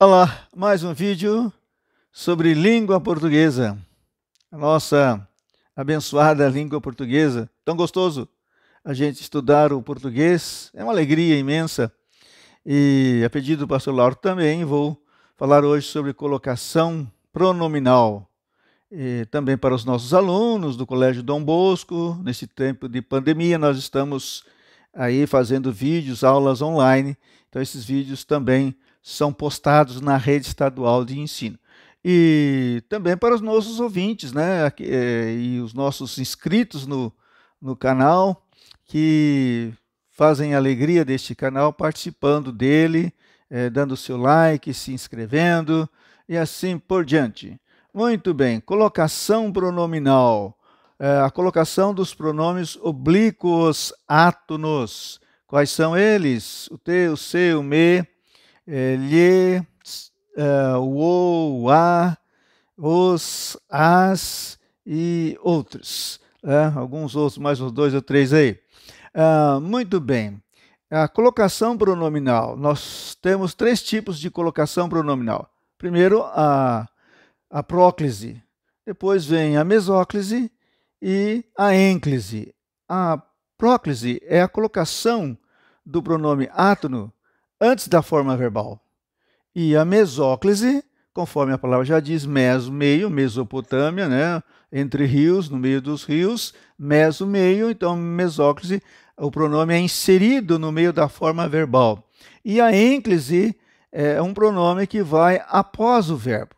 Olá, mais um vídeo sobre língua portuguesa. A nossa abençoada língua portuguesa. Tão gostoso a gente estudar o português. É uma alegria imensa. E a pedido do pastor Lauro também vou falar hoje sobre colocação pronominal. E também para os nossos alunos do Colégio Dom Bosco, nesse tempo de pandemia, nós estamos aí fazendo vídeos, aulas online. Então esses vídeos também são postados na rede estadual de ensino. E também para os nossos ouvintes, né, e os nossos inscritos no canal, que fazem a alegria deste canal participando dele, dando seu like, se inscrevendo e assim por diante. Muito bem, colocação pronominal. A colocação dos pronomes oblíquos átonos. Quais são eles? O te, o se, o me, lhe, o, o, a, os, as e outros. Alguns outros, mais uns 2 ou 3 aí. Muito bem. A colocação pronominal. Nós temos 3 tipos de colocação pronominal. Primeiro, a próclise. Depois vem a mesóclise e a ênclise. A próclise é a colocação do pronome átono antes da forma verbal. E a mesóclise, conforme a palavra já diz, meso, meio, Mesopotâmia, né? Entre rios, no meio dos rios, meso, meio, então mesóclise, o pronome é inserido no meio da forma verbal. E a ênclise é um pronome que vai após o verbo.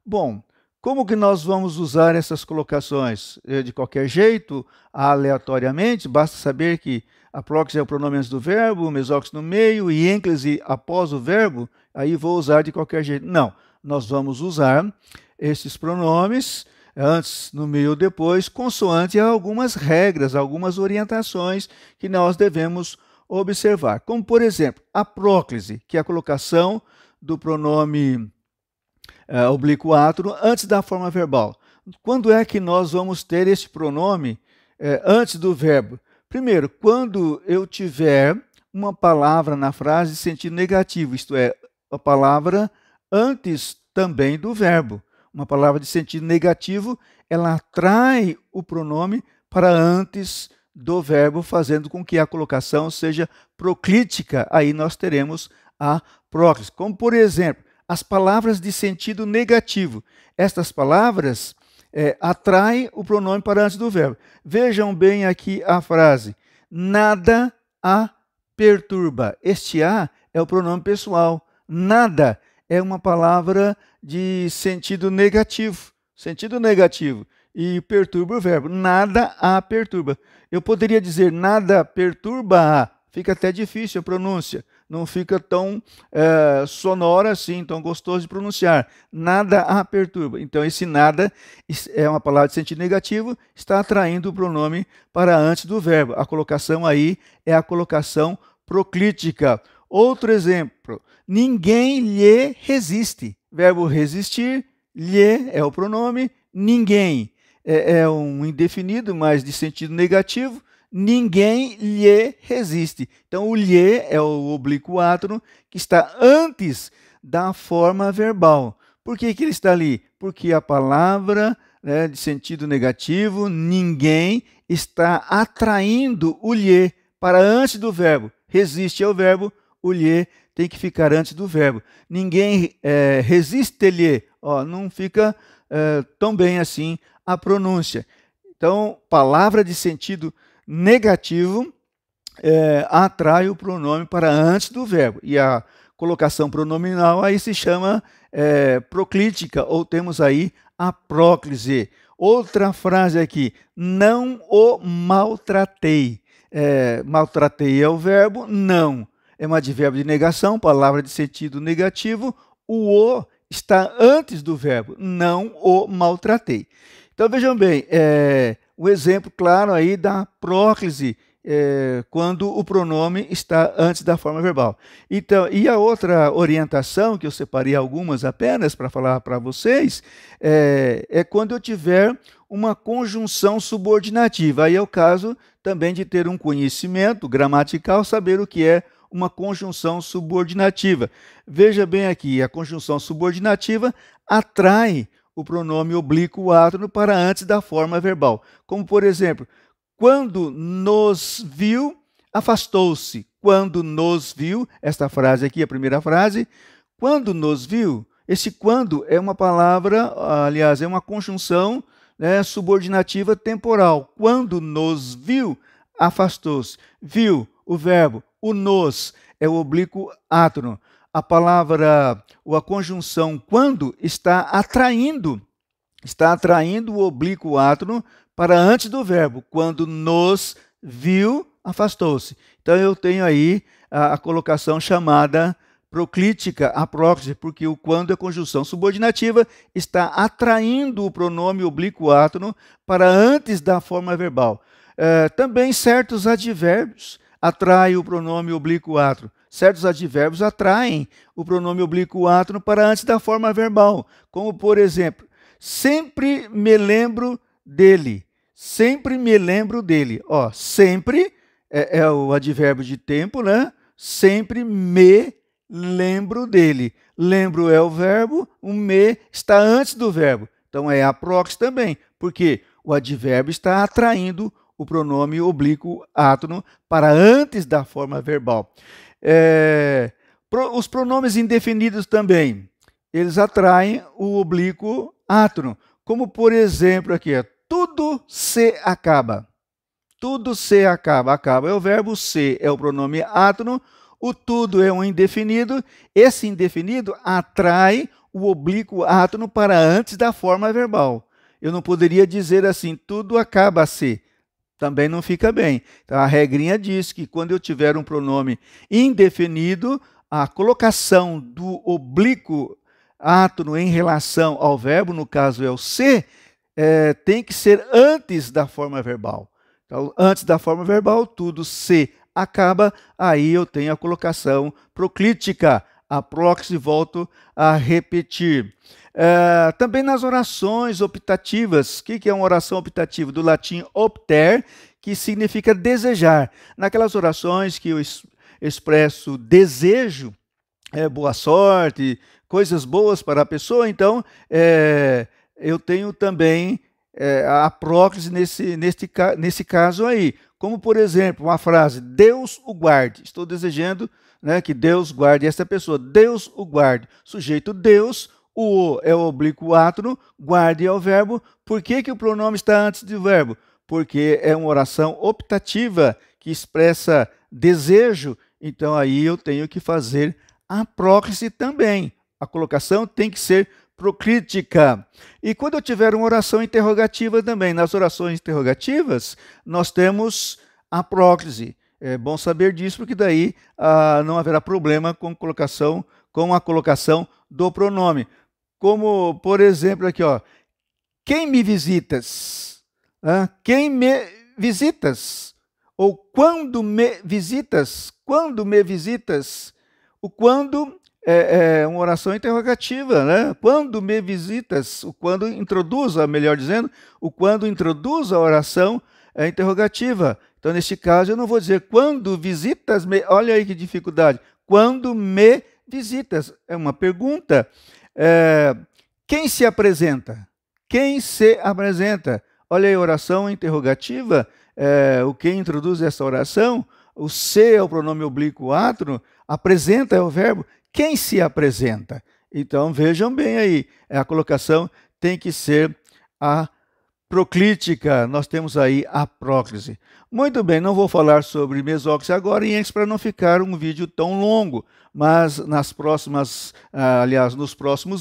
Bom, como que nós vamos usar essas colocações? De qualquer jeito, aleatoriamente, basta saber que a próclise é o pronome antes do verbo, o mesóclise no meio e ênclise após o verbo, aí vou usar de qualquer jeito. Não, nós vamos usar esses pronomes antes, no meio ou depois, consoante algumas regras, algumas orientações que nós devemos observar. Como, por exemplo, a próclise, que é a colocação do pronome oblíquo átono antes da forma verbal. Quando é que nós vamos ter esse pronome antes do verbo? Primeiro, quando eu tiver uma palavra na frase de sentido negativo, isto é, a palavra antes também do verbo. Uma palavra de sentido negativo, ela atrai o pronome para antes do verbo, fazendo com que a colocação seja proclítica. Aí nós teremos a próclise. Como, por exemplo, as palavras de sentido negativo. Estas palavras atraem o pronome para antes do verbo. Vejam bem aqui a frase. Nada a perturba. Este a é o pronome pessoal. Nada é uma palavra de sentido negativo. Sentido negativo. E perturba o verbo. Nada a perturba. Eu poderia dizer nada perturba a. Fica até difícil a pronúncia. Não fica tão sonora assim, tão gostoso de pronunciar. Nada a perturba. Então, esse nada é uma palavra de sentido negativo, está atraindo o pronome para antes do verbo. A colocação aí é a colocação proclítica. Outro exemplo, ninguém lhe resiste. Verbo resistir, lhe é o pronome, ninguém é um indefinido, mas de sentido negativo. Ninguém lhe resiste. Então, o lhe é o oblíquo átono que está antes da forma verbal. Por que ele está ali? Porque a palavra de sentido negativo, ninguém, está atraindo o lhe para antes do verbo. Resiste ao verbo, o lhe tem que ficar antes do verbo. Ninguém resiste-lhe. Não fica tão bem assim a pronúncia. Então, palavra de sentido negativo atrai o pronome para antes do verbo. E a colocação pronominal aí se chama proclítica, ou temos aí a próclise. Outra frase aqui, não o maltratei. Maltratei é o verbo, não. É um advérbio de negação, palavra de sentido negativo. O está antes do verbo, não o maltratei. Então, vejam bem, o exemplo claro aí da próclise, quando o pronome está antes da forma verbal. Então, e a outra orientação, que eu separei algumas apenas para falar para vocês, é quando eu tiver uma conjunção subordinativa. Aí é o caso também de ter um conhecimento gramatical, saber o que é uma conjunção subordinativa. Veja bem aqui, a conjunção subordinativa atrai o pronome oblíquo átono para antes da forma verbal. Como, por exemplo, quando nos viu, afastou-se. Quando nos viu, esta frase aqui, a primeira frase, quando nos viu, esse quando é uma palavra, aliás, é uma conjunção, né, subordinativa temporal. Quando nos viu, afastou-se. Viu, o verbo, o nos é o oblíquo átono. A palavra, ou a conjunção quando está atraindo o oblíquo átono para antes do verbo. Quando nos viu, afastou-se. Então eu tenho aí a colocação chamada proclítica, apróxime, porque o quando é conjunção subordinativa, está atraindo o pronome oblíquo átono para antes da forma verbal. Também certos advérbios atraem o pronome oblíquo átono. Certos advérbios atraem o pronome oblíquo átono para antes da forma verbal. Como, por exemplo, sempre me lembro dele. Sempre me lembro dele. Ó, sempre é o advérbio de tempo, né? Sempre me lembro dele. Lembro é o verbo, o me está antes do verbo. Então é apróximo também, porque o advérbio está atraindo o pronome oblíquo átono para antes da forma verbal. Os pronomes indefinidos também, eles atraem o oblíquo átono. Como, por exemplo, aqui, tudo se acaba. Tudo se acaba. Acaba é o verbo, se é o pronome átono, o tudo é um indefinido. Esse indefinido atrai o oblíquo átono para antes da forma verbal. Eu não poderia dizer assim, tudo acaba-se. Também não fica bem. Então, a regrinha diz que quando eu tiver um pronome indefinido, a colocação do oblíquo átono em relação ao verbo, no caso é o se, tem que ser antes da forma verbal. Então, antes da forma verbal, tudo se acaba, aí eu tenho a colocação proclítica, apróximo, volto a repetir. Também nas orações optativas. O que é uma oração optativa? Do latim opter, que significa desejar. Naquelas orações que eu expresso desejo, boa sorte, coisas boas para a pessoa, então eu tenho também a próclise nesse caso aí. Como, por exemplo, uma frase, Deus o guarde. Estou desejando, né, que Deus guarde esta pessoa. Deus o guarde. Sujeito Deus, o é o oblíquo átono, guarde é o verbo. Por que o pronome está antes do verbo? Porque é uma oração optativa que expressa desejo. Então aí eu tenho que fazer a próclise também. A colocação tem que ser proclítica. E quando eu tiver uma oração interrogativa também, nas orações interrogativas, nós temos a próclise. É bom saber disso, porque daí não haverá problema com a colocação do pronome. Como, por exemplo, aqui, ó, quem me visitas? Quem me visitas? Ou quando me visitas? Quando me visitas? O quando é uma oração interrogativa, né? Quando me visitas? O quando introduz, melhor dizendo, o quando introduz a oração interrogativa. Então, neste caso, eu não vou dizer quando visitas me. Olha aí que dificuldade. Quando me visitas? É uma pergunta. Quem se apresenta? Quem se apresenta? Olha aí a oração interrogativa. O que introduz essa oração? O se é o pronome oblíquo átono. Apresenta é o verbo. Quem se apresenta? Então, vejam bem aí, a colocação tem que ser a proclítica. Nós temos aí a próclise. Muito bem, não vou falar sobre mesóclise agora, para não ficar um vídeo tão longo, mas nos próximos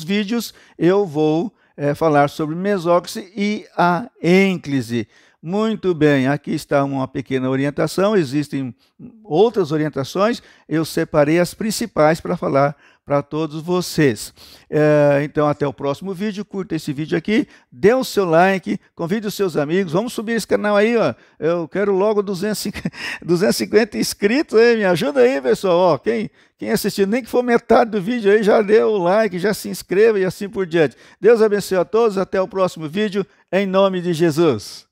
vídeos eu vou falar sobre mesóclise e a ênclise. Muito bem, aqui está uma pequena orientação, existem outras orientações, eu separei as principais para falar para todos vocês. Então, até o próximo vídeo, curta esse vídeo aqui, dê o seu like, convide os seus amigos, vamos subir esse canal aí, ó. Eu quero logo 250 inscritos, aí, me ajuda aí, pessoal. Ó, quem assistiu, nem que for metade do vídeo aí, já dê o like, já se inscreva e assim por diante. Deus abençoe a todos, até o próximo vídeo, em nome de Jesus.